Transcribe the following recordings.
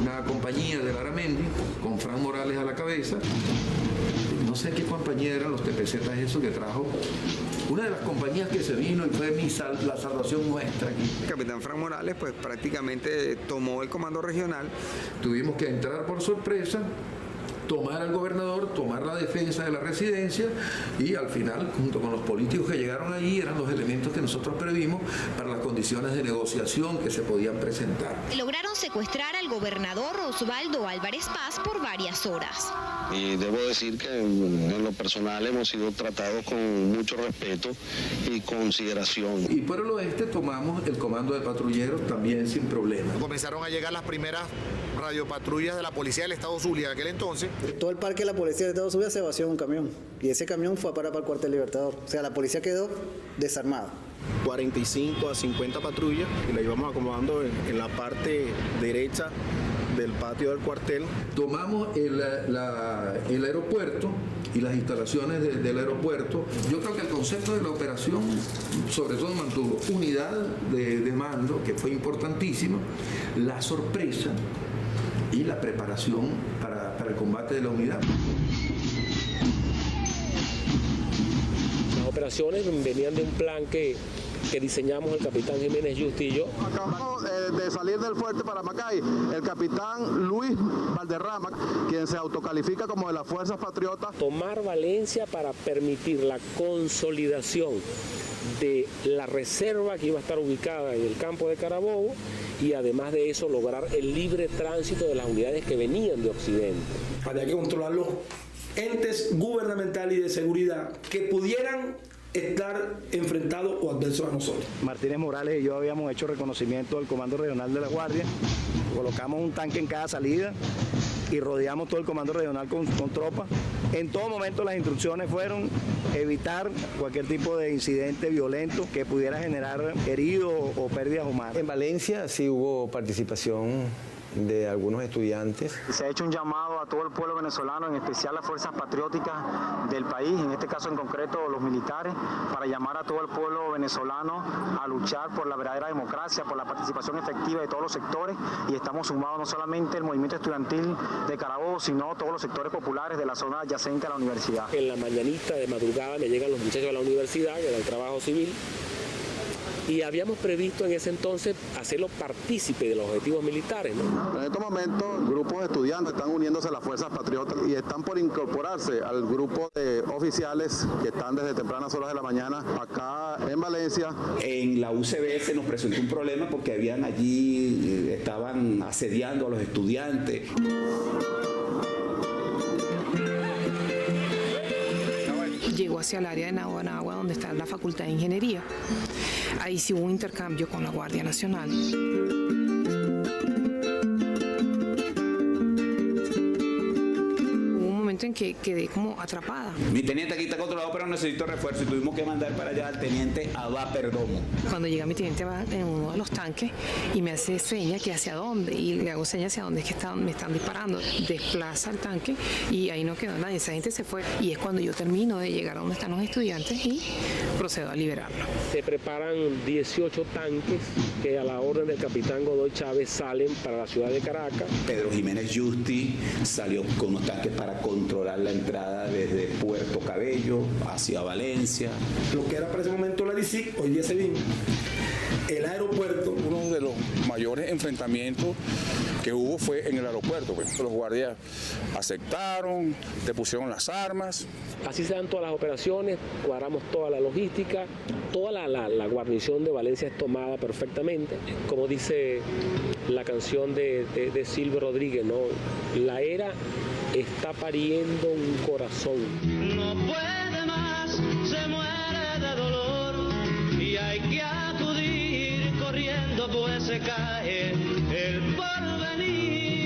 una compañía de Laramendi, con Fran Morales a la cabeza. No sé qué compañía eran los TPZ, eso que trajo. Una de las compañías que se vino y fue la salvación nuestra aquí. El capitán Fran Morales pues prácticamente tomó el comando regional. Tuvimos que entrar por sorpresa, tomar al gobernador, tomar la defensa de la residencia y al final, junto con los políticos que llegaron allí, eran los elementos que nosotros previmos para las condiciones de negociación que se podían presentar. Lograron secuestrar al gobernador Osvaldo Álvarez Paz por varias horas. Y debo decir que en lo personal hemos sido tratados con mucho respeto y consideración. Y por el oeste tomamos el comando de patrulleros también sin problema. Comenzaron a llegar las primeras radiopatrullas de la policía del Estado Zulia en aquel entonces. Todo el parque de la policía del Estado Zulia se vació en un camión y ese camión fue a parar para el cuartel Libertador. O sea, la policía quedó desarmada. 45 a 50 patrullas y la íbamos acomodando en la parte derecha del patio del cuartel. Tomamos el aeropuerto y las instalaciones del aeropuerto. Yo creo que el concepto de la operación sobre todo mantuvo unidad de mando, que fue importantísimo, la sorpresa y la preparación para el combate de la unidad. Las operaciones venían de un plan que diseñamos el capitán Jiménez Justi y yo. Acabamos de salir del fuerte para Macay, el capitán Luis Valderrama, quien se autocalifica como de las Fuerzas Patriotas. Tomar Valencia para permitir la consolidación de la reserva que iba a estar ubicada en el campo de Carabobo y además de eso lograr el libre tránsito de las unidades que venían de Occidente. Había que controlar los entes gubernamentales y de seguridad que pudieran estar enfrentados o adversos a nosotros. Martínez Morales y yo habíamos hecho reconocimiento del Comando Regional de la Guardia, colocamos un tanque en cada salida y rodeamos todo el Comando Regional con tropas. En todo momento las instrucciones fueron evitar cualquier tipo de incidente violento que pudiera generar heridos o pérdidas humanas. En Valencia sí hubo participación de algunos estudiantes. Se ha hecho un llamado a todo el pueblo venezolano, en especial las fuerzas patrióticas del país, en este caso en concreto los militares, para llamar a todo el pueblo venezolano a luchar por la verdadera democracia, por la participación efectiva de todos los sectores, y estamos sumados no solamente el movimiento estudiantil de Carabobo, sino todos los sectores populares de la zona adyacente a la universidad. En la mañanita de madrugada me llegan los muchachos de la universidad, que era el trabajo civil, y habíamos previsto en ese entonces hacerlo partícipe de los objetivos militares, ¿no? En estos momentos, grupos de estudiantes están uniéndose a las Fuerzas Patriotas y están por incorporarse al grupo de oficiales que están desde tempranas horas de la mañana acá en Valencia. En la UCB se nos presentó un problema porque habían allí, estaban asediando a los estudiantes. Llegó hacia el área de Naguanagua, donde está la Facultad de Ingeniería. Ahí sí hubo un intercambio con la Guardia Nacional. En que quedé como atrapada. Mi teniente aquí está controlado, pero necesito refuerzo y tuvimos que mandar para allá al teniente Abba Perdomo. Cuando llega mi teniente va en uno de los tanques y me hace seña que hacia dónde, y le hago seña hacia dónde es que me están disparando. Desplaza el tanque y ahí no quedó nadie, esa gente se fue y es cuando yo termino de llegar a donde están los estudiantes y procedo a liberarlo. Se preparan 18 tanques que a la orden del capitán Godoy Chávez salen para la ciudad de Caracas. Pedro Jiménez Justi salió con unos tanques para controlar la entrada desde Puerto Cabello hacia Valencia. Lo que era para ese momento la DICIC, hoy día se vino. El aeropuerto. Uno de los mayores enfrentamientos que hubo fue en el aeropuerto. Pues. Los guardias aceptaron, depusieron las armas. Así se dan todas las operaciones, cuadramos toda la logística, toda la guarnición de Valencia es tomada perfectamente. Como dice la canción de Silvio Rodríguez, ¿no? La era está pariendo un corazón. No puede más, se muere de dolor y hay que acudir corriendo, pues se cae el porvenir.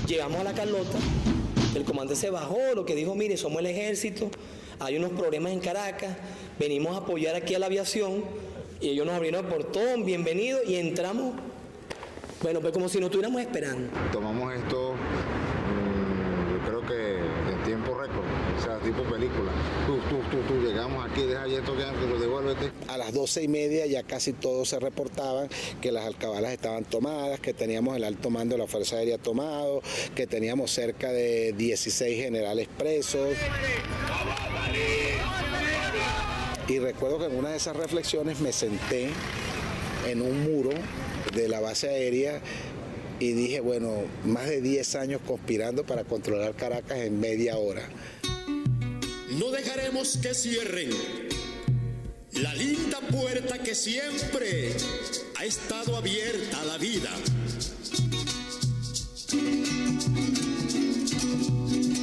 Llegamos a la Carlota, el comandante se bajó, lo que dijo, mire, somos el ejército, hay unos problemas en Caracas, venimos a apoyar aquí a la aviación. Y ellos nos abrieron el portón, bienvenido, y entramos, bueno, pues como si nos estuviéramos esperando. Tomamos esto, yo creo que en tiempo récord, o sea, tipo película. Tú llegamos aquí, deja ya esto, devuélvete. A las 12:30 ya casi todos se reportaban que las alcabalas estaban tomadas, que teníamos el alto mando de la Fuerza Aérea tomado, que teníamos cerca de 16 generales presos. Y recuerdo que en una de esas reflexiones me senté en un muro de la base aérea y dije, bueno, más de 10 años conspirando para controlar Caracas en media hora. No dejaremos que cierren la linda puerta que siempre ha estado abierta a la vida.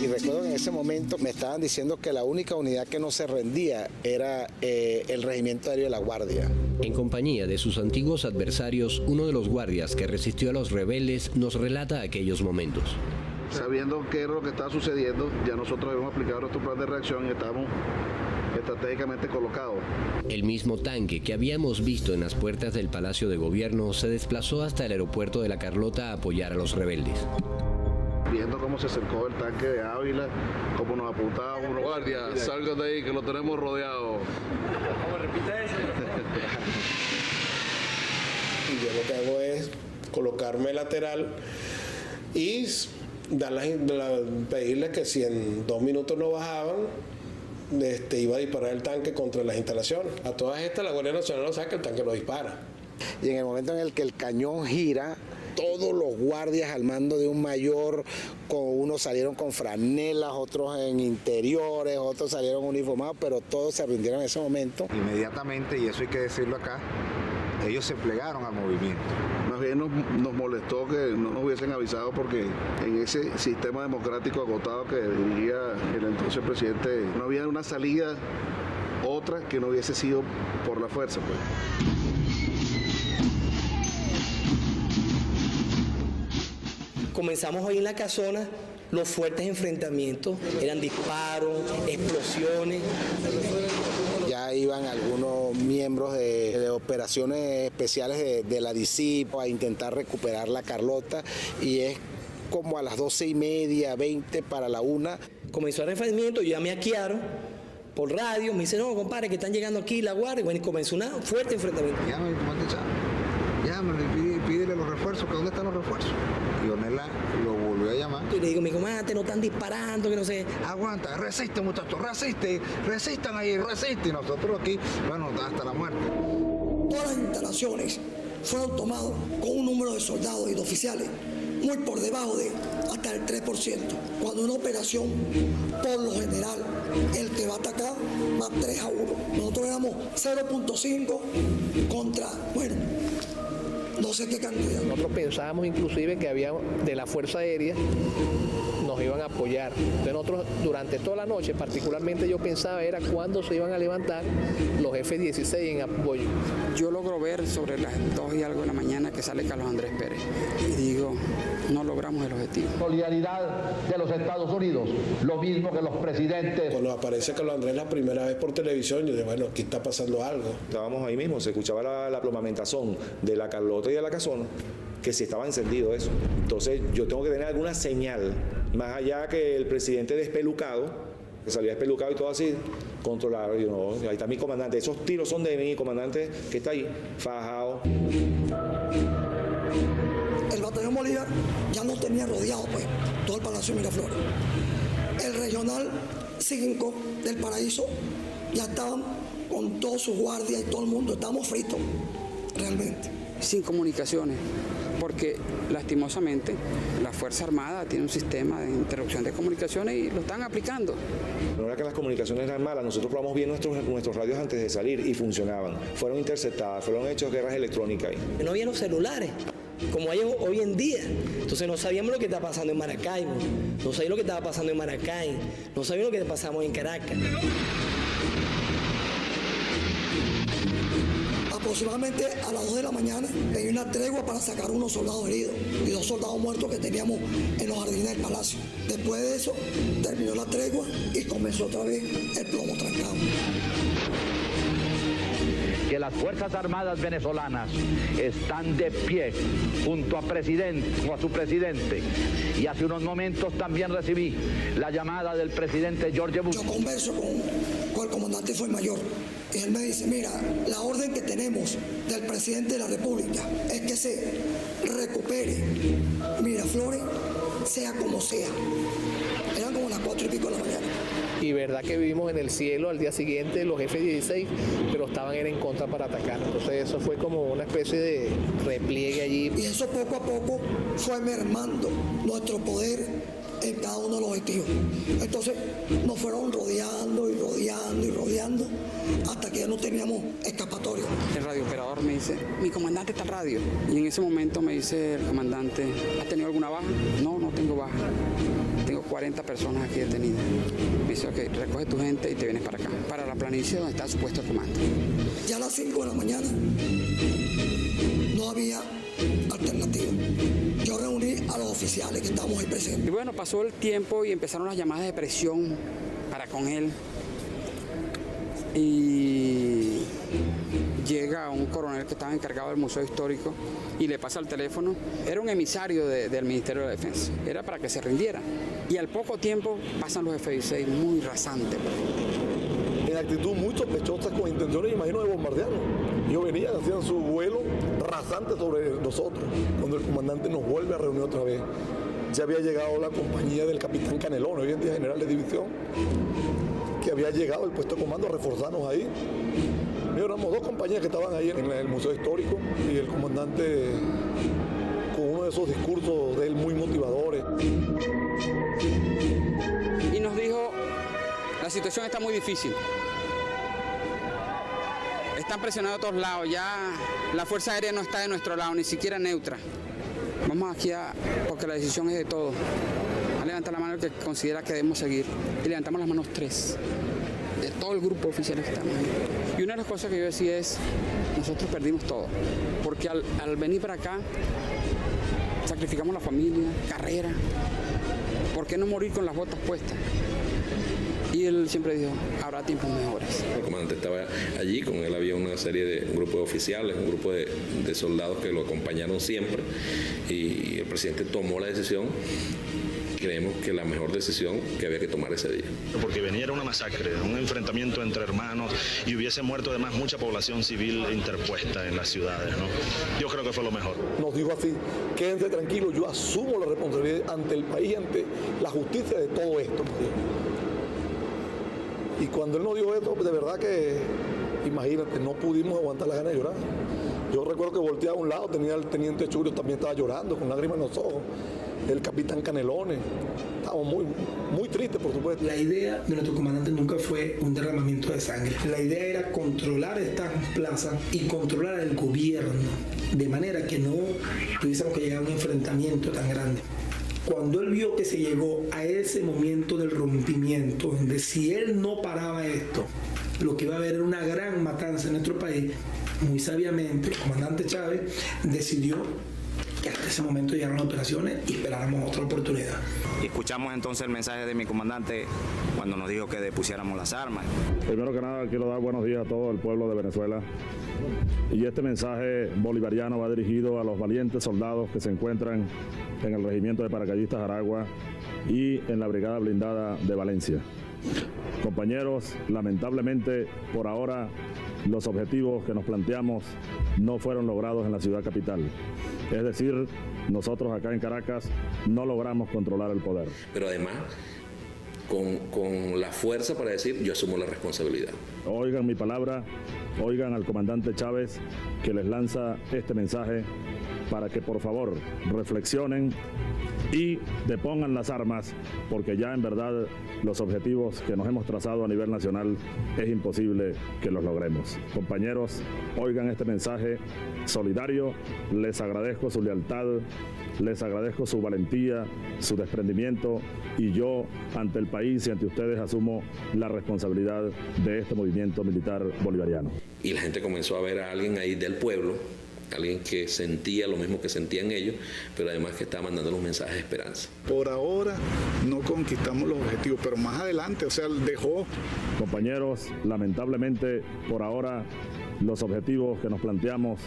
Y recuerdo que en ese momento me estaban diciendo que la única unidad que no se rendía era el Regimiento Aéreo de la Guardia. En compañía de sus antiguos adversarios, uno de los guardias que resistió a los rebeldes nos relata aquellos momentos. Sabiendo qué era lo que estaba sucediendo, ya nosotros habíamos aplicado nuestro plan de reacción y estábamos estratégicamente colocados. El mismo tanque que habíamos visto en las puertas del Palacio de Gobierno se desplazó hasta el aeropuerto de La Carlota a apoyar a los rebeldes. Viendo cómo se acercó el tanque de Ávila, cómo nos apuntaba uno, guardia, salgan de ahí que lo tenemos rodeado. ¿Cómo repite eso? Y yo lo que hago es colocarme lateral y pedirles que si en 2 minutos no bajaban, iba a disparar el tanque contra las instalaciones. A todas estas la Guardia Nacional lo saca, el tanque lo dispara. Y en el momento en el que el cañón gira, todos los guardias al mando de un mayor, unos salieron con franelas, otros en interiores, otros salieron uniformados, pero todos se rindieron en ese momento. Inmediatamente, y eso hay que decirlo acá, ellos se plegaron al movimiento. Más bien nos molestó que no nos hubiesen avisado porque en ese sistema democrático agotado que dirigía el entonces presidente no había una salida otra que no hubiese sido por la fuerza, pues. Comenzamos hoy en la casona los fuertes enfrentamientos, eran disparos, explosiones. Ya iban algunos miembros de operaciones especiales de la DICIP a intentar recuperar La Carlota y es como a las 12:30, 20 para la 1. Comenzó el enfrentamiento, yo llamé a Chiaro por radio, me dice, no, compadre, que están llegando aquí la guardia, bueno, y comenzó un fuerte enfrentamiento. Llámame, pídele los refuerzos, que ¿dónde están los refuerzos? Y Ornella lo volvió a llamar. Y le digo, mi comandante, no están disparando, que no sé. Aguanta, resiste, muchachos, resistan ahí, resisten. Y nosotros aquí, bueno, hasta la muerte. Todas las instalaciones fueron tomadas con un número de soldados y de oficiales muy por debajo de hasta el 3%. Cuando una operación, por lo general, el que va a atacar va 3-1. Nosotros éramos 0.5 contra, bueno, no sé qué cantidad. Nosotros pensábamos inclusive que había de la Fuerza Aérea nos iban a apoyar. Entonces nosotros durante toda la noche, particularmente yo pensaba era cuándo se iban a levantar los F-16 en apoyo. Yo logro ver sobre las 2 y algo de la mañana que sale Carlos Andrés Pérez y digo, no logramos el objetivo. Solidaridad de los Estados Unidos, lo mismo que los presidentes. Cuando aparece Carlos Andrés la primera vez por televisión, yo dije, bueno, aquí está pasando algo. Estábamos ahí mismo, se escuchaba la plomamentazón de La Carlota y de la casona, que si estaba encendido eso. Entonces yo tengo que tener alguna señal, más allá que el presidente despelucado, que salía despelucado y todo así, controlar. Yo no, ahí está mi comandante, esos tiros son de mi comandante que está ahí, fajado. El batallón Bolívar ya no tenía rodeado pues todo el Palacio de Miraflores. El regional 5 del Paraíso ya estaban con todos sus guardias y todo el mundo, estábamos fritos, realmente. Sin comunicaciones, porque lastimosamente la Fuerza Armada tiene un sistema de interrupción de comunicaciones y lo están aplicando. No era que las comunicaciones eran malas, nosotros probamos bien nuestros radios antes de salir y funcionaban. Fueron interceptadas, fueron hechos guerras electrónicas ahí. No había los celulares, como hay hoy en día. Entonces no sabíamos lo que estaba pasando en Maracaibo, no sabíamos lo que estaba pasando en Maracay, no sabíamos lo que pasamos en Caracas. Aproximadamente a las 2 de la mañana pedí una tregua para sacar unos soldados heridos y 2 soldados muertos que teníamos en los jardines del palacio. Después de eso terminó la tregua y comenzó otra vez el plomo trancado. Que que las Fuerzas Armadas venezolanas están de pie junto a su presidente. Y hace unos momentos también recibí la llamada del presidente George Bush. Yo converso con el comandante Fue Mayor y él me dice, mira, la orden que tenemos del presidente de la República es que se recupere Miraflores, sea como sea. Eran como las 4:00 y pico de la mañana. Y verdad que vivimos en el cielo al día siguiente los F-16, pero estaban en contra para atacar. Entonces eso fue como una especie de repliegue allí. Y eso poco a poco fue mermando nuestro poder en cada uno de los objetivos. Entonces nos fueron rodeando y rodeando y rodeando hasta que ya no teníamos escapatoria. El radiooperador me dice, mi comandante está en radio. Y en ese momento me dice el comandante, ¿has tenido alguna baja? No, no tengo baja. Tengo 40 personas aquí detenidas. Me dice, ok, recoge tu gente y te vienes para acá, para la planicie donde está supuesto el comando. Ya a las 5 de la mañana no había alternativa. Yo reuní a los oficiales que estábamos ahí presentes. Y bueno, pasó el tiempo y empezaron las llamadas de presión para con él. Y llega un coronel que estaba encargado del Museo Histórico y le pasa el teléfono. Era un emisario del Ministerio de la Defensa. Era para que se rindiera. Y al poco tiempo pasan los F-16 muy rasantes. En actitud muy sospechosa, con intenciones, imagino, de bombardearnos. Ellos venían, hacían su vuelo rasante sobre nosotros. Cuando el comandante nos vuelve a reunir otra vez, ya había llegado la compañía del capitán Canelón, hoy en día general de división, que había llegado el puesto de comando a reforzarnos ahí. Y éramos 2 compañías que estaban ahí en el Museo Histórico y el comandante con uno de esos discursos de él muy motivadores. Y nos dijo, la situación está muy difícil. Están presionados a todos lados, ya la Fuerza Aérea no está de nuestro lado, ni siquiera neutra. Vamos aquí porque la decisión es de todos. A levantar la mano el que considera que debemos seguir. Y levantamos las manos 3, de todo el grupo de oficiales que estamos ahí. Y una de las cosas que yo decía es, nosotros perdimos todo. Porque al venir para acá, sacrificamos la familia, carrera. ¿Por qué no morir con las botas puestas? Y él siempre dijo, habrá tiempos mejores. El comandante estaba allí, con él había una serie de un grupo de oficiales, un grupo de soldados que lo acompañaron siempre y el presidente tomó la decisión. Creemos que la mejor decisión que había que tomar ese día. Porque venía era una masacre, un enfrentamiento entre hermanos y hubiese muerto además mucha población civil interpuesta en las ciudades, ¿no? Yo creo que fue lo mejor. Nos dijo así, quédense tranquilos, yo asumo la responsabilidad ante el país, ante la justicia de todo esto. Y cuando él nos dijo esto, de verdad que, imagínate, no pudimos aguantar la ganas de llorar. Yo recuerdo que volteé a un lado, tenía el teniente Churio, también estaba llorando, con lágrimas en los ojos. El capitán Canelones. Estábamos muy tristes, por supuesto. La idea de nuestro comandante nunca fue un derramamiento de sangre. La idea era controlar estas plazas y controlar el gobierno, de manera que no tuviésemos que llegar a un enfrentamiento tan grande. Cuando él vio que se llegó a ese momento del rompimiento, donde si él no paraba esto, lo que iba a haber era una gran matanza en nuestro país, muy sabiamente el comandante Chávez decidió que hasta ese momento llegaron las operaciones y esperáramos otra oportunidad. Escuchamos entonces el mensaje de mi comandante cuando nos dijo que depusiéramos las armas. Primero que nada quiero dar buenos días a todo el pueblo de Venezuela. Y este mensaje bolivariano va dirigido a los valientes soldados que se encuentran en el Regimiento de Paracaidistas Aragua y en la Brigada Blindada de Valencia. Compañeros, lamentablemente por ahora los objetivos que nos planteamos no fueron logrados en la ciudad capital. Es decir, nosotros acá en Caracas no logramos controlar el poder. Pero además, con la fuerza para decir, yo asumo la responsabilidad. Oigan mi palabra, oigan al comandante Chávez que les lanza este mensaje para que por favor reflexionen y depongan las armas, porque ya en verdad los objetivos que nos hemos trazado a nivel nacional es imposible que los logremos. Compañeros, oigan este mensaje solidario, les agradezco su lealtad, les agradezco su valentía, su desprendimiento, y yo ante el país y ante ustedes asumo la responsabilidad de este movimiento militar bolivariano. Y la gente comenzó a ver a alguien ahí del pueblo, alguien que sentía lo mismo que sentían ellos, pero además que estaba mandando los mensajes de esperanza. Por ahora no conquistamos los objetivos, pero más adelante, dejó. Compañeros, lamentablemente por ahora los objetivos que nos planteamos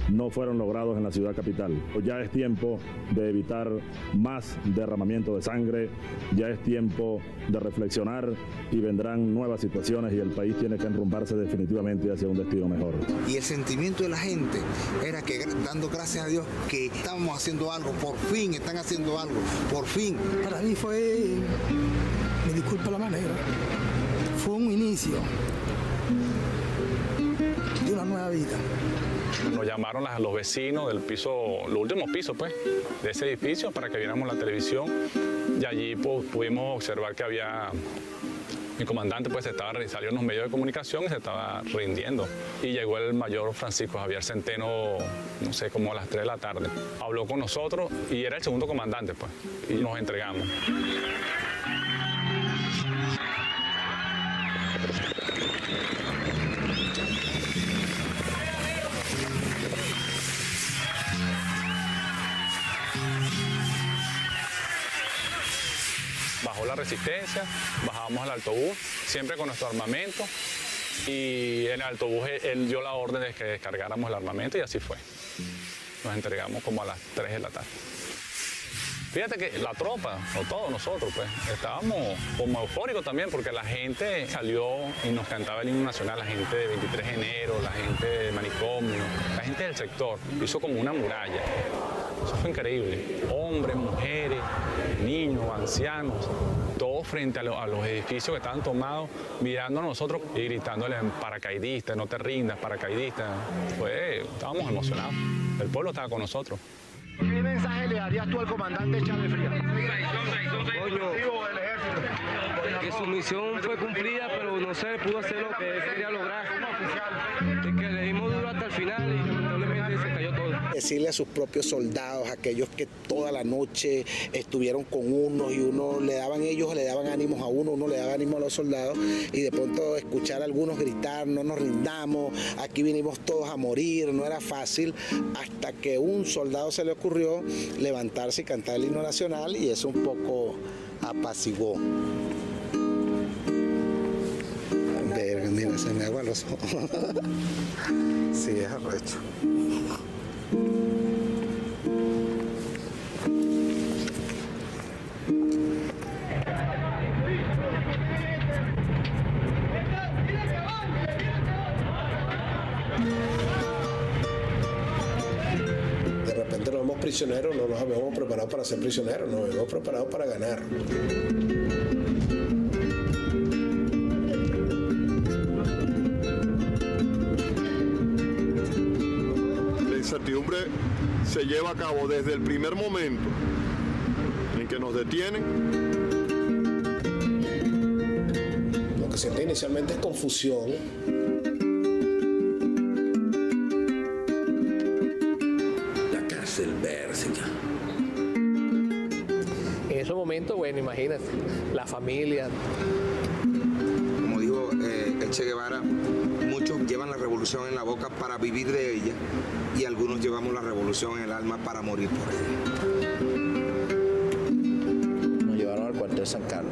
no fueron logrados en la ciudad capital. Ya es tiempo de evitar más derramamiento de sangre, ya es tiempo de reflexionar y vendrán nuevas situaciones y el país tiene que enrumbarse definitivamente hacia un destino mejor. Y el sentimiento de la gente era que, dando gracias a Dios, que estábamos haciendo algo, por fin están haciendo algo, por fin. Para mí fue, me disculpa la manera, fue un inicio de una nueva vida. Nos llamaron los vecinos del piso, los últimos pisos pues, de ese edificio para que viéramos la televisión y allí pues, pudimos observar que había, mi comandante pues salió en los medios de comunicación y se estaba rindiendo. Y llegó el mayor Francisco Javier Centeno, no sé, como a las 3 de la tarde. Habló con nosotros y era el segundo comandante pues, y nos entregamos. Bajó la resistencia, bajábamos al autobús, siempre con nuestro armamento, y en el autobús él dio la orden de que descargáramos el armamento y así fue. Nos entregamos como a las 3 de la tarde. Fíjate que la tropa, o todos nosotros, pues, estábamos como eufóricos también porque la gente salió y nos cantaba el himno nacional, la gente de 23 de enero, la gente de Manicomio, la gente del sector, hizo como una muralla. Eso fue increíble. Hombres, mujeres, niños, ancianos, todos frente a los edificios que estaban tomados, mirando a nosotros y gritándole paracaidista, no te rindas, paracaidista. Estábamos emocionados. El pueblo estaba con nosotros. ¿Qué mensaje le darías tú al comandante Chávez Frías? Que su misión fue cumplida, pero no se pudo hacer lo que quería lograr. De que le dimos duro hasta el final y lamentablemente se cayó todo. Decirle a sus propios soldados, aquellos que toda la noche estuvieron con uno y ellos le daban ánimos a uno le daba ánimo a los soldados, y de pronto escuchar a algunos gritar, no nos rindamos, aquí vinimos todos a morir, no era fácil, hasta que un soldado se le ocurrió levantarse y cantar el himno nacional, y eso un poco apaciguó. Mira, se me aguan los ojos. Sí, es arrecho. De repente nos vemos prisioneros, no nos habíamos preparado para ser prisioneros, nos habíamos preparado para ganar. La incertidumbre se lleva a cabo desde el primer momento en que nos detienen. Lo que siente inicialmente es confusión. La cárcel Bérsica. En esos momentos, bueno, imagínate, la familia. Como dijo el Che Guevara, muchos llevan la revolución en la boca para vivir de ella y algunos llevamos la revolución en el alma para morir por ella. Nos llevaron al cuartel de San Carlos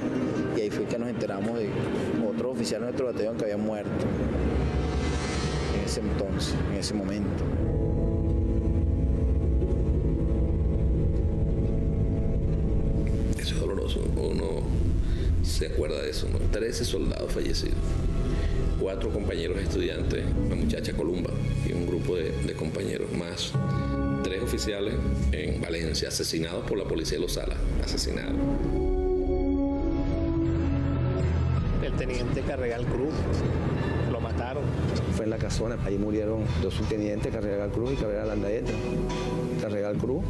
y ahí fue que nos enteramos de otros oficiales de nuestro batallón que habían muerto en ese entonces, en ese momento. Eso es doloroso, uno se acuerda de eso, ¿no? 13 soldados fallecidos, 4 compañeros estudiantes, la muchacha Columba y un grupo de compañeros más, 3 oficiales en Valencia, asesinados por la policía de Los Salas, asesinados. El teniente Carregal Cruz, lo mataron. Fue en la Casona, ahí murieron 2 subtenientes, Carregal Cruz y Carregal Landaeta. Carregal Cruz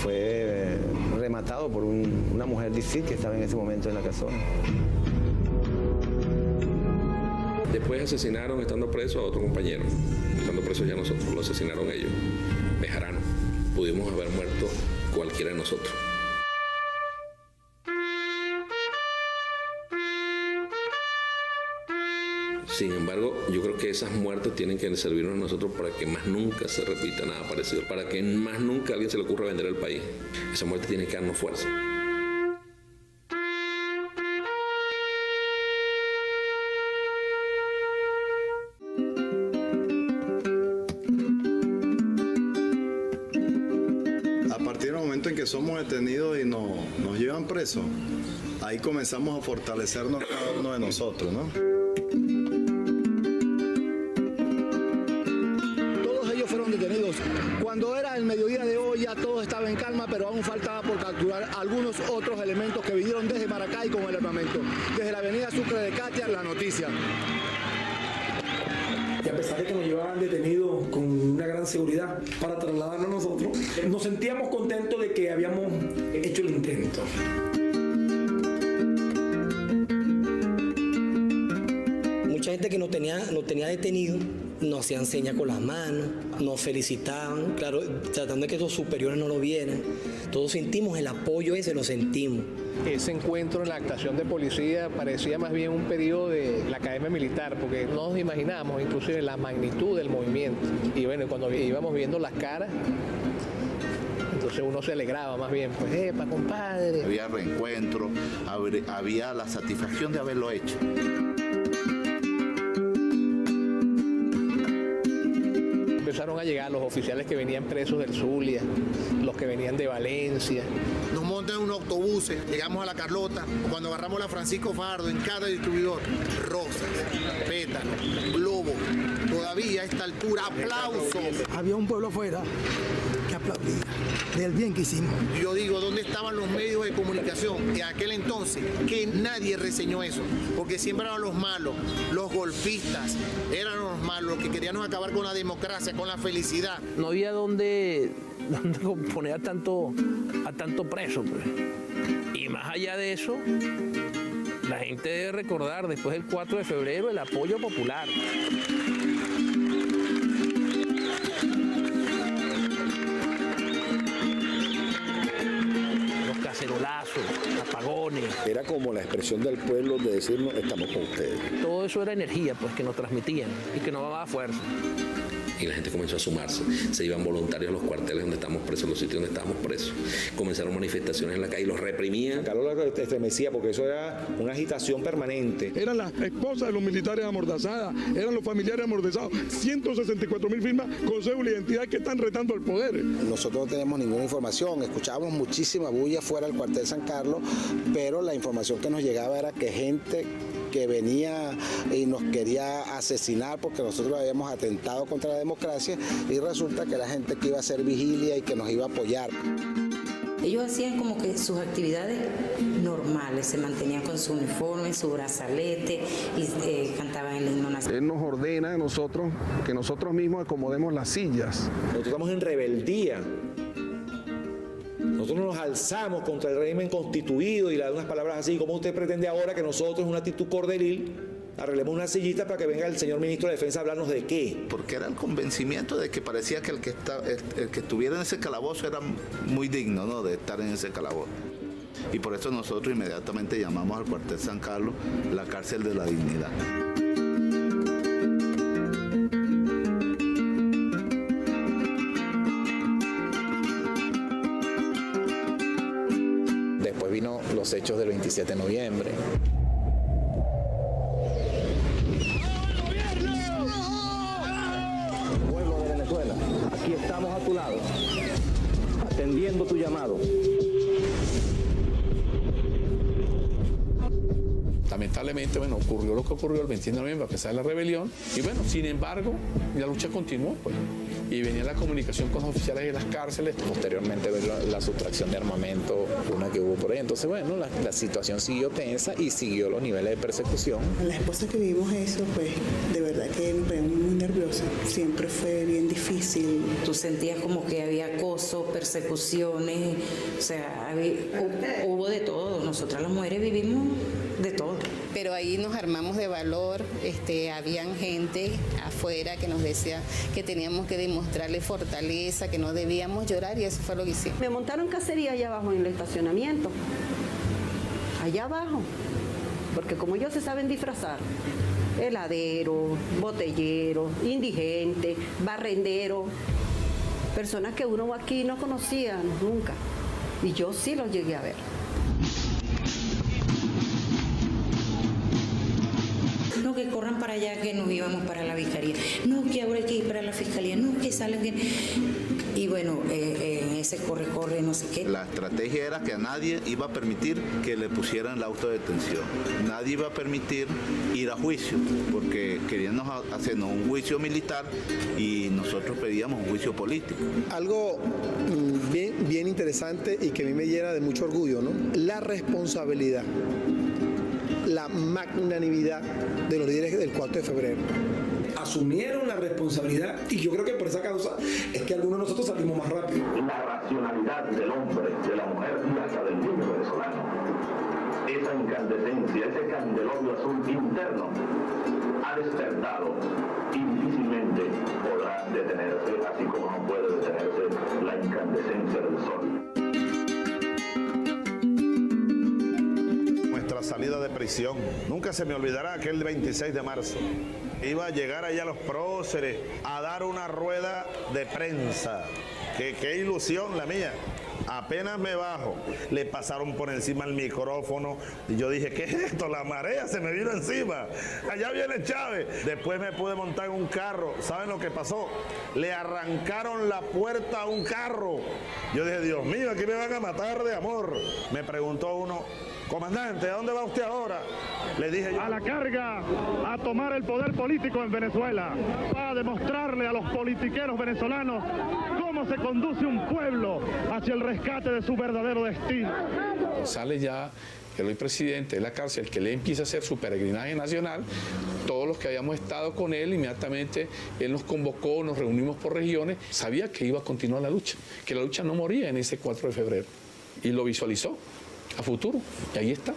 fue rematado por una mujer DICIT que estaba en ese momento en la Casona. Después asesinaron, estando preso, a otro compañero. Estando presos ya nosotros, lo asesinaron ellos. Bejarano. Pudimos haber muerto cualquiera de nosotros. Sin embargo, yo creo que esas muertes tienen que servirnos a nosotros para que más nunca se repita nada parecido, para que más nunca a alguien se le ocurra vender el país. Esa muerte tiene que darnos fuerza. en que somos detenidos y nos llevan presos, ahí comenzamos a fortalecernos cada uno de nosotros, ¿no? Todos ellos fueron detenidos. Cuando era el mediodía de hoy ya todo estaba en calma, pero aún faltaba por capturar algunos otros elementos que vinieron desde Maracay con el armamento. Desde la avenida Sucre de Catia, La Noticia. Y a pesar de que nos llevaban detenidos con una gran seguridad para trasladarnos a nosotros, nos sentíamos contentos de que habíamos hecho el intento. Mucha gente que nos tenía detenido nos hacían señas con las manos, nos felicitaban, claro, tratando de que los superiores no lo vieran. Todos sentimos el apoyo ese, lo sentimos. Ese encuentro en la actuación de policía parecía más bien un periodo de la academia militar, porque no nos imaginábamos inclusive la magnitud del movimiento. Y bueno, cuando íbamos viendo las caras, entonces uno se alegraba más bien, pues, ¡epa, compadre! Había reencuentro, había la satisfacción de haberlo hecho. Empezaron a llegar los oficiales que venían presos del Zulia, los que venían de Valencia. Nos montan en unos autobuses, llegamos a La Carlota, cuando agarramos la Francisco Fardo, en cada distribuidor, rosas, pétalos, globos, todavía a esta altura, aplausos. Había un pueblo afuera que aplaudía del bien que hicimos. Yo digo, ¿dónde estaban los medios de comunicación en aquel entonces? Que nadie reseñó eso, porque siempre eran los malos, los golpistas, eran los malos, los que querían acabar con la democracia, con la felicidad. No había dónde poner a tanto preso, pues. Y más allá de eso, la gente debe recordar después del 4 de febrero el apoyo popular. Los cacerolazos, apagones. Era como la expresión del pueblo de decirnos, estamos con ustedes. Todo eso era energía, pues, que nos transmitían y que nos daba fuerza. Y la gente comenzó a sumarse. Se iban voluntarios a los cuarteles donde estábamos presos, los sitios donde estábamos presos. Comenzaron manifestaciones en la calle, los reprimían. Carlos lo estremecía porque eso era una agitación permanente. Eran las esposas de los militares amordazadas, eran los familiares amordazados. 164.000 firmas con cédula y identidad que están retando al poder. Nosotros no tenemos ninguna información, escuchábamos muchísima bulla fuera del cuartel San Carlos, pero la información que nos llegaba era que gente que venía y nos quería asesinar porque nosotros habíamos atentado contra la democracia, y resulta que era gente que iba a hacer vigilia y que nos iba a apoyar. Ellos hacían como que sus actividades normales, se mantenían con su uniforme, su brazalete y cantaban el himno nacional. Él nos ordena a nosotros que nosotros mismos acomodemos las sillas. Nosotros estamos en rebeldía. Nosotros nos alzamos contra el régimen constituido y le da unas palabras así: ¿cómo usted pretende ahora que nosotros, en una actitud corderil, arreglemos una sillita para que venga el señor ministro de Defensa a hablarnos de qué? Porque era el convencimiento de que parecía que el que estuviera en ese calabozo era muy digno, ¿no?, de estar en ese calabozo. Y por eso nosotros inmediatamente llamamos al cuartel San Carlos la cárcel de la dignidad. Después vino los hechos del 27 de noviembre. Pueblo de Venezuela, aquí estamos a tu lado, atendiendo tu llamado. Lamentablemente, bueno, ocurrió lo que ocurrió el 21 de noviembre a pesar de la rebelión, y bueno, sin embargo, la lucha continuó, pues. Y venía la comunicación con los oficiales de las cárceles. Posteriormente la sustracción de armamento, una que hubo por ahí. Entonces, bueno, la situación siguió tensa y siguió los niveles de persecución. Las esposas que vivimos eso, pues, de verdad que nos poníamos muy nerviosas. Siempre fue bien difícil. Tú sentías como que había acoso, persecuciones, o sea, hubo de todo. Nosotras las mujeres vivimos de todo. Pero ahí nos armamos de valor, habían gente afuera que nos decía que teníamos que demostrarle fortaleza, que no debíamos llorar, y eso fue lo que hicimos. Me montaron cacería allá abajo en el estacionamiento, allá abajo, porque como ellos se saben disfrazar, heladero, botellero, indigente, barrendero, personas que uno aquí no conocía nunca, y yo sí los llegué a ver. No, que corran para para allá que nos íbamos para la fiscalía. No, que ahora hay que ir para la fiscalía. No, que salen que... Y bueno, en ese corre, no sé qué. La estrategia era que a nadie iba a permitir que le pusieran la autodetención. Nadie iba a permitir ir a juicio, porque querían hacernos un juicio militar y nosotros pedíamos un juicio político. Algo bien interesante y que a mí me llena de mucho orgullo, ¿no? La responsabilidad, la magnanimidad de los líderes del 4 de febrero. Asumieron la responsabilidad y yo creo que por esa causa es que algunos de nosotros salimos más rápido. La racionalidad del hombre, de la mujer y hasta del niño venezolano. Esa incandescencia, ese candelabro azul interno ha despertado y difícilmente podrá detenerse, así como no puede detenerse la incandescencia del sol. Nuestra salida de prisión, nunca se me olvidará aquel 26 de marzo. Iba a llegar allá a los próceres a dar una rueda de prensa. Qué ilusión la mía. Apenas me bajo, le pasaron por encima el micrófono y yo dije, ¿qué es esto? La marea se me vino encima. Allá viene Chávez. Después me pude montar en un carro. ¿Saben lo que pasó? Le arrancaron la puerta a un carro. Yo dije, Dios mío, aquí me van a matar de amor. Me preguntó uno, comandante, ¿a dónde va usted ahora? Le dije, a la carga, a tomar el poder político en Venezuela, para demostrarle a los politiqueros venezolanos cómo se conduce un pueblo hacia el rescate de su verdadero destino. Sale ya el hoy presidente de la cárcel, que le empieza a hacer su peregrinaje nacional. Todos los que habíamos estado con él, inmediatamente él nos convocó, nos reunimos por regiones, sabía que iba a continuar la lucha, que la lucha no moría en ese 4 de febrero, y lo visualizó a futuro, y ahí está.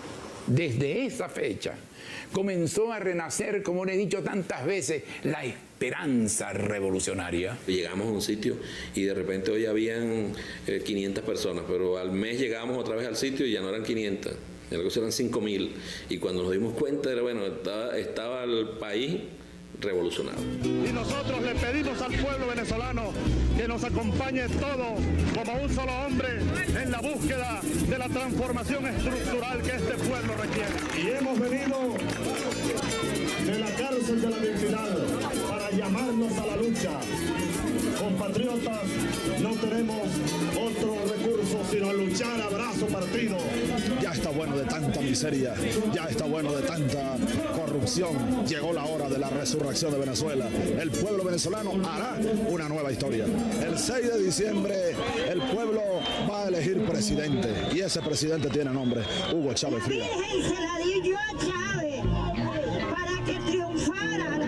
Desde esa fecha comenzó a renacer, como le he dicho tantas veces, la esperanza revolucionaria. Llegamos a un sitio y de repente hoy habían 500 personas, pero al mes llegamos otra vez al sitio y ya no eran 500, ya eran 5.000. Y cuando nos dimos cuenta, era bueno, estaba el país revolucionado. Y nosotros le pedimos al pueblo venezolano que nos acompañe todo como un solo hombre en la búsqueda de la transformación estructural que este pueblo requiere. Y hemos venido de la cárcel de la identidad para llamarnos a la lucha. Compatriotas, no tenemos otro recurso sino luchar a brazo partido. Ya está bueno de tanta miseria, ya está bueno de tanta corrupción. Llegó la hora de la resurrección de Venezuela. El pueblo venezolano hará una nueva historia. El 6 de diciembre el pueblo va a elegir presidente y ese presidente tiene nombre, Hugo Chávez Frías.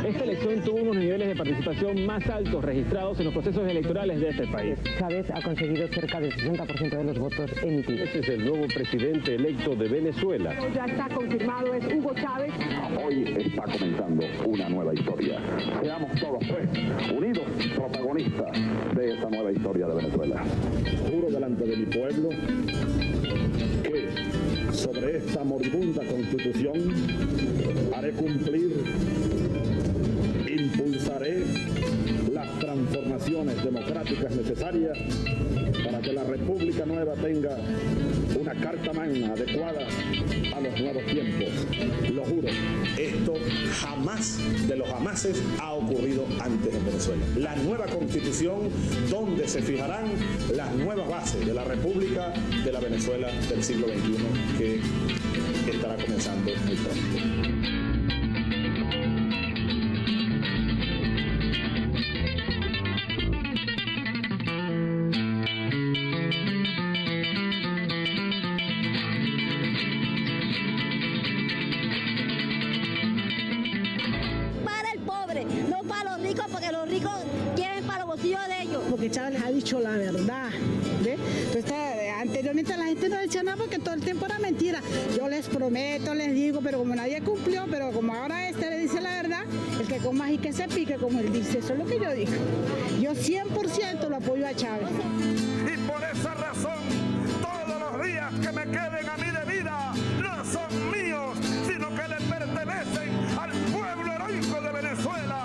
Esta elección tuvo unos niveles de participación más altos registrados en los procesos electorales de este país. Chávez ha conseguido cerca del 60% de los votos emitidos. Este es el nuevo presidente electo de Venezuela. Ya está confirmado, es Hugo Chávez. Hoy está comenzando una nueva historia. Seamos todos, pues, unidos, protagonistas de esta nueva historia de Venezuela. Juro delante de mi pueblo que sobre esta moribunda Constitución haré cumplir, impulsaré las transformaciones democráticas necesarias para que la República Nueva tenga una carta magna adecuada a los nuevos tiempos. Lo juro, esto jamás de los jamases ha ocurrido antes en Venezuela. La nueva Constitución donde se fijarán las nuevas bases de la República de la Venezuela del siglo XXI que estará comenzando muy pronto. Porque Chávez les ha dicho la verdad, ¿ves? Entonces, anteriormente la gente no decía nada porque todo el tiempo era mentira. Yo les prometo, les digo, pero como nadie cumplió, pero como ahora le dice la verdad, el que coma y que se pique, como él dice, eso es lo que yo digo. Yo 100% lo apoyo a Chávez. Y por esa razón, todos los días que me queden a mí de vida no son míos, sino que le pertenecen al pueblo heroico de Venezuela.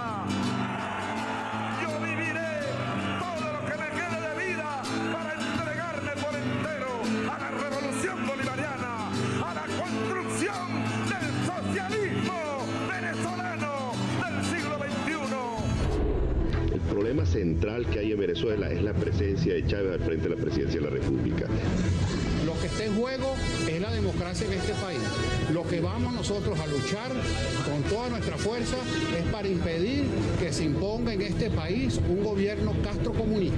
problema central que hay en Venezuela es la presencia de Chávez al frente de la presidencia de la República. Lo que está en juego es la democracia en este país. Lo que vamos nosotros a luchar con toda nuestra fuerza es para impedir que se imponga en este país un gobierno castrocomunista.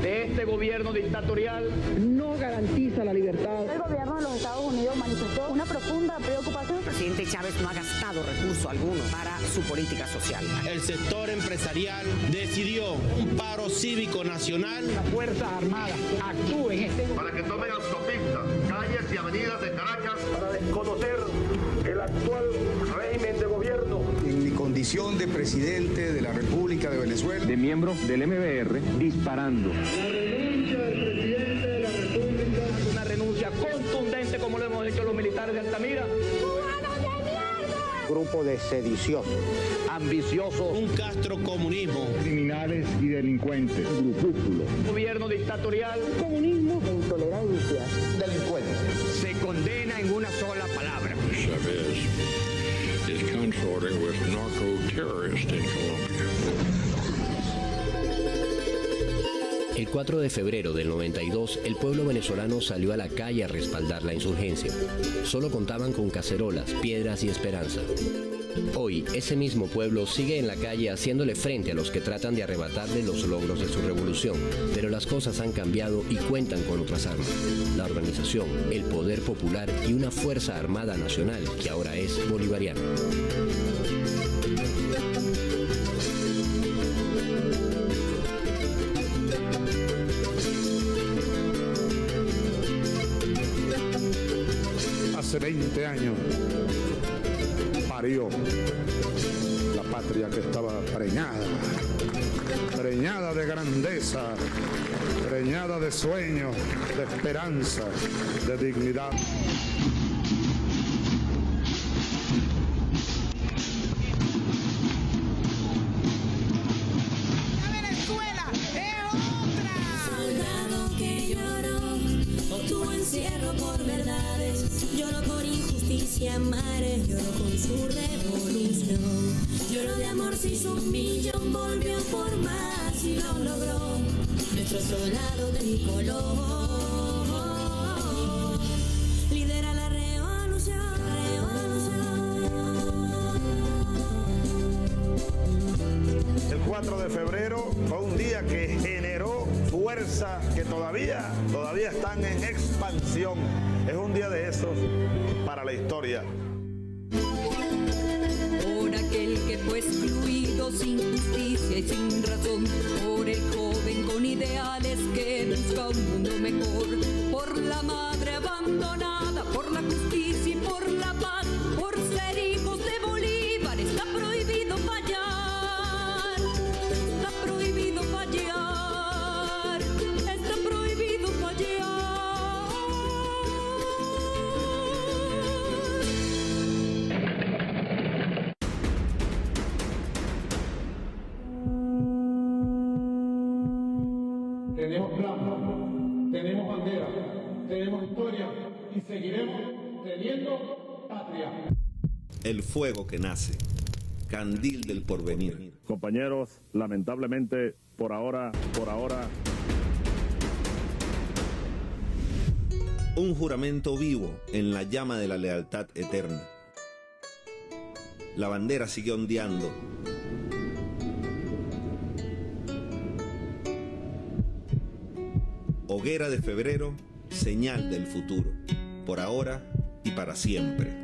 De este gobierno dictatorial no garantiza la libertad. El gobierno de los Estados Unidos manifestó una profunda preocupación. El presidente Chávez no ha gastado recurso alguno para su política social. El sector empresarial decidió un paro cívico nacional. Las Fuerzas Armadas actúen para que tomen autopistas, calles y avenidas de Caracas para desconocer el actual régimen de gobierno. En mi condición de presidente de la República de Venezuela, de miembro del MBR, disparando. La renuncia del presidente de la República. Una renuncia contundente como lo hemos hecho los militares de Altamira. Grupo de sediciosos, ambiciosos, un castrocomunismo, criminales y delincuentes, grupúsculo, gobierno dictatorial, comunismo e intolerancia, delincuentes. Se condena en una sola palabra. Chavez is consorting with narco-terrorists in Colombia. El 4 de febrero del 92, el pueblo venezolano salió a la calle a respaldar la insurgencia. Solo contaban con cacerolas, piedras y esperanza. Hoy, ese mismo pueblo sigue en la calle haciéndole frente a los que tratan de arrebatarle los logros de su revolución. Pero las cosas han cambiado y cuentan con otras armas. La organización, el poder popular y una fuerza armada nacional que ahora es bolivariana. Hace 20 años parió la patria que estaba preñada de grandeza, preñada de sueños, de esperanza, de dignidad. Lloro por injusticia, madre, lloro con su revolución. Lloro de amor, se hizo un millón, volvió por más y lo logró. Nuestro soldado tricolor lidera la revolución. El 4 de febrero fue un día que generó fuerza que todavía están en expansión. Es un día de esos para la historia. Por aquel que fue excluido sin justicia y sin razón, por el joven con ideales que busca un mundo mejor, por la madre abandonada, por la justicia y por la paz, por ser hijos de Bolívar, está prohibido fallar, está prohibido fallar, está prohibido fallar. Tenemos plan, tenemos bandera, tenemos historia y seguiremos teniendo patria. El fuego que nace, candil del porvenir. Compañeros, lamentablemente, por ahora. Un juramento vivo en la llama de la lealtad eterna. La bandera sigue ondeando. Hoguera de febrero, señal del futuro, por ahora y para siempre.